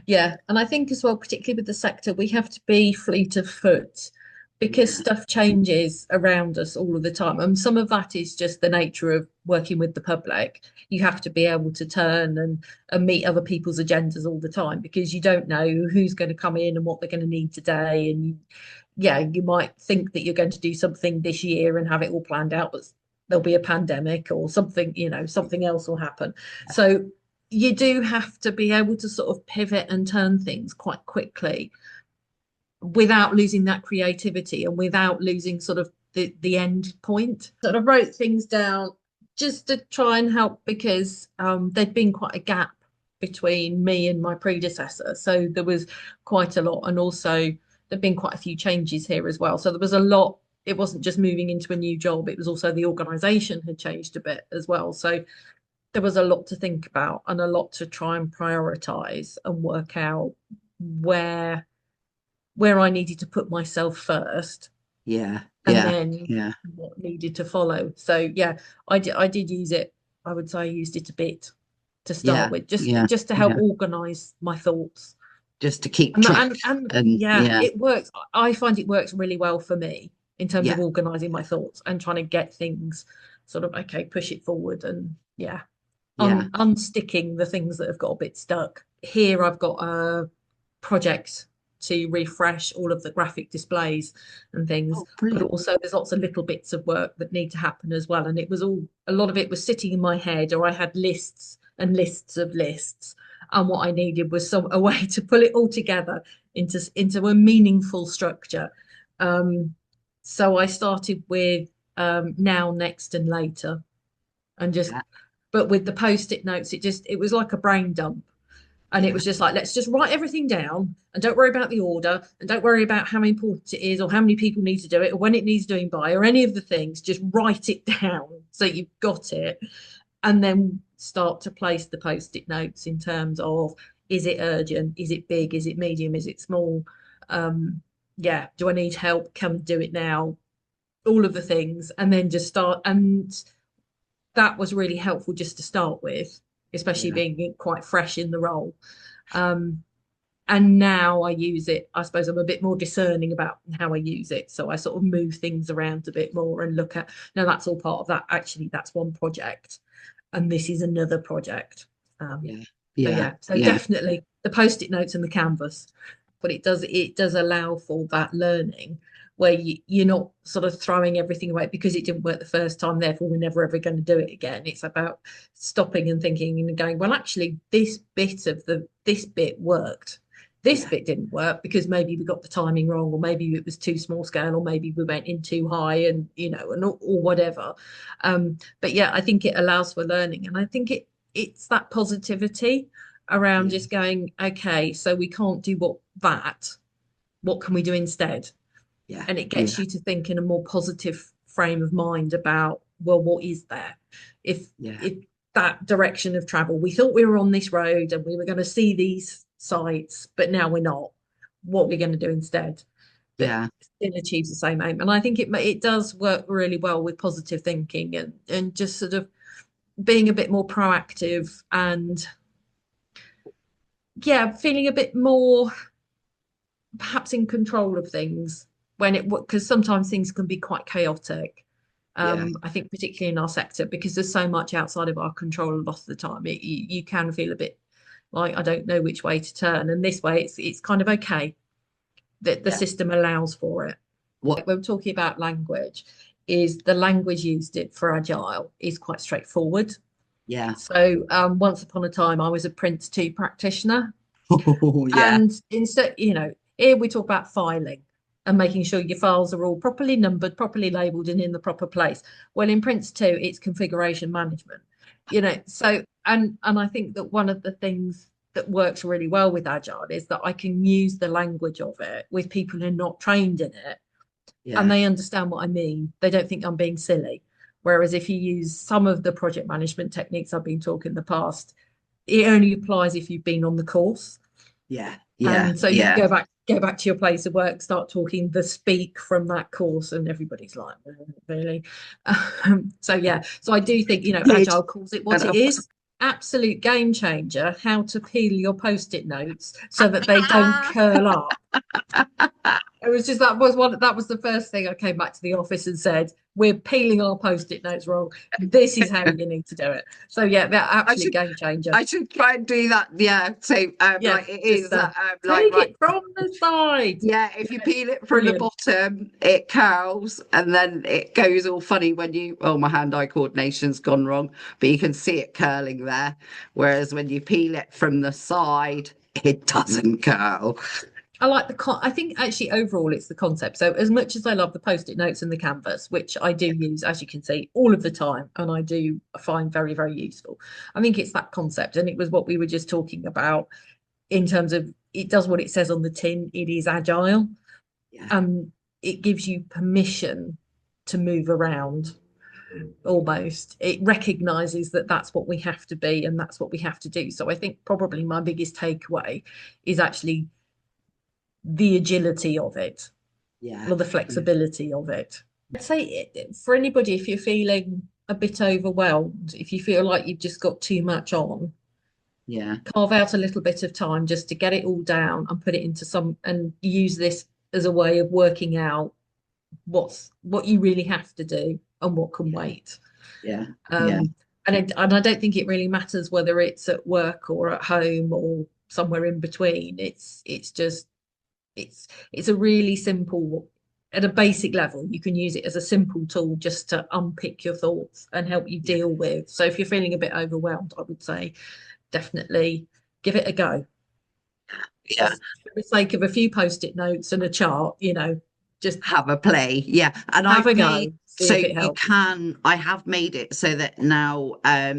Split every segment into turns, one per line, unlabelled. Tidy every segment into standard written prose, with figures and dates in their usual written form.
Yeah, and I think as well, particularly with the sector, we have to be fleet of foot because
Yeah,
stuff changes around us all of the time. And some of that is just the nature of working with the public. You have to be able to turn and meet other people's agendas all the time because you don't know who's going to come in and what they're going to need today. And yeah, you might think that you're going to do something this year and have it all planned out, but there'll be a pandemic or something, something else will happen. So you do have to be able to sort of pivot and turn things quite quickly without losing that creativity and without losing sort of the end point. Sort of wrote things down just to try and help because there'd been quite a gap between me and my predecessor. So there was quite a lot. And also there'd been quite a few changes here as well. So there was a lot. It wasn't just moving into a new job, it was also the organisation had changed a bit as well. So there was a lot to think about and a lot to try and prioritize and work out where where I needed to put myself first
yeah,
and
yeah,
then
yeah,
what needed to follow. So yeah, I did use it. I would say I used it a bit to start
yeah,
with, just
yeah,
just to help
yeah.
organize my thoughts.
Just to keep
And
track.
and
And
yeah,
yeah,
it works. I find it works really well for me in terms of
yeah,
organizing my thoughts and trying to get things sort of okay, push it forward and yeah,
yeah.
unsticking the things that have got a bit stuck. Here I've got a project to refresh all of the graphic displays and things,
Oh,
but
brilliant.
also there's lots of little bits of work that need to happen as well. And it was all a lot of it was sitting in my head, or I had lists and lists of lists. And what I needed was a way to pull it all together into a meaningful structure. Um, so I started with now, next, and later, and just
Yeah,
but with the post-it notes, it was like a brain dump. And it
yeah,
was just like, let's just write everything down and don't worry about the order and don't worry about how important it is or how many people need to do it or when it needs doing by or any of the things. Just write it down so you've got it and then start to place the post-it notes in terms of, is it urgent? Is it big? Is it medium? Is it small? Yeah, do I need help? Come do it now. All of the things, and then just start. And that was really helpful just to start with, especially
yeah,
being quite fresh in the role. Um, and now I use it. I suppose I'm a bit more discerning about how I use it. So I sort of move things around a bit more and look at, now that's all part of that. Actually, that's one project, and this is another project. Um,
yeah,
so
yeah,
yeah, so
yeah,
definitely the post-it notes and the canvas, but it does allow for that learning where you're not sort of throwing everything away because it didn't work the first time, therefore we're never ever going to do it again. It's about stopping and thinking and going, well, actually, this bit worked. This
yeah,
bit didn't work because maybe we got the timing wrong, or maybe it was too small scale, or maybe we went in too high, and or whatever. But yeah, I think it allows for learning, and I think it's that positivity around
yeah,
just going, okay, so we can't do what can we do instead?
yeah,
And it gets
yeah,
you to think in a more positive frame of mind about, well, what is there? If
yeah,
if that direction of travel, we thought we were on this road and we were going to see these sites, but now we're not. What we're going to do instead that
yeah,
still achieves the same aim. And I think it does work really well with positive thinking and just sort of being a bit more proactive and yeah, feeling a bit more perhaps in control of things when it because sometimes things can be quite chaotic.
yeah,
I think particularly in our sector because there's so much outside of our control a lot of the time. You can feel a bit like I don't know which way to turn, and this way it's kind of okay that the
yeah.
system allows for it.
What?
When we're talking about language, is the language used it for agile is quite straightforward.
Yeah.
So once upon a time, I was a Prince 2 practitioner.
Oh, yeah,
And instead, here we talk about filing and making sure your files are all properly numbered, properly labeled, and in the proper place. Well, in Prince 2, it's configuration management. So and I think that one of the things that works really well with Agile is that I can use the language of it with people who are not trained in it and
yeah,
they understand what I mean. They don't think I'm being silly. Whereas if you use some of the project management techniques I've been talking in the past, it only applies if you've been on the course.
yeah, yeah,
And so you
yeah,
go back to your place of work, start talking the speak from that course, and everybody's like, really? So yeah, so I do think,
good.
Agile calls it
And
what it is, absolute game changer how to peel your post-it notes so that they don't curl up. It was just that was the first thing I came back to the office and said, we're peeling our post-it notes wrong. This is how you need to do it. So yeah, that absolute game changer.
I should try and do that. Yeah. So
Yeah,
like it is like
take it from the side.
yeah, if you peel it from
Brilliant.
the bottom, it curls and then it goes all funny when you, oh, my hand-eye coordination's gone wrong, but you can see it curling there. Whereas when you peel it from the side, it doesn't curl.
I like I think actually overall it's the concept. So as much as I love the post-it notes and the canvas, which I do use, as you can see, all of the time, and I do find very, very useful. I think it's that concept, and it was what we were just talking about in terms of it does what it says on the tin. It is agile,
Yeah.
and it gives you permission to move around. Almost, it recognizes that that's what we have to be and that's what we have to do. So I think probably my biggest takeaway is actually the agility of it,
Yeah.
or the flexibility of it. I'd say for anybody, if you're feeling a bit overwhelmed, if you feel like you've just got too much on,
Yeah.
carve out a little bit of time just to get it all down and put it into some, and use this as a way of working out what you really have to do and what can wait.
Yeah. Yeah.
And I don't think it really matters whether it's at work or at home or somewhere in between. It's just it's a really simple, at a basic level, you can use it as a simple tool just to unpick your thoughts and help you
Yeah.
deal with. So if you're feeling a bit overwhelmed, I would say definitely give it a go.
Yeah.
Just for the sake of a few post-it notes and a chart, just
Have a play. Yeah. And
have
I've
a
made,
go, see
so
if it helps.
I have made it so that now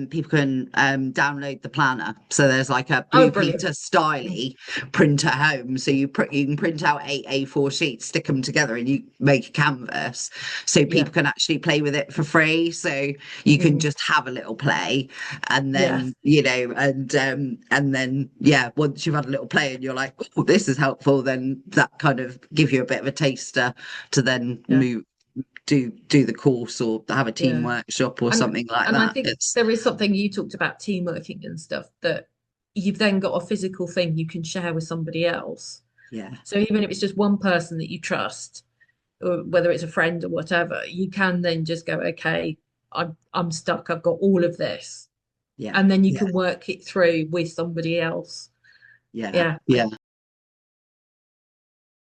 people can download the planner. So there's like a
Oh,
Blue
brilliant.
Peter styly printer home. So you can print out 8 A4 sheets, stick them together, and you make a canvas. So
Yeah.
people can actually play with it for free. So you can
Mhm.
just have a little play, and
Yeah.
then and then yeah, once you've had a little play and you're like, oh, this is helpful, then that kind of give you a bit of a taster to then
Yeah.
move do the course or have a team
Yeah.
workshop or
And
something like
and I
that.
think
It's
there is something you talked about, team working and stuff, that you've then got a physical thing you can share with somebody else.
yeah,
So even if it's just one person that you trust, or whether it's a friend or whatever, you can then just go, okay, I'm stuck. I've got all of this.
yeah,
And then you
yeah,
can work it through with somebody else.
yeah,
Yeah.
yeah.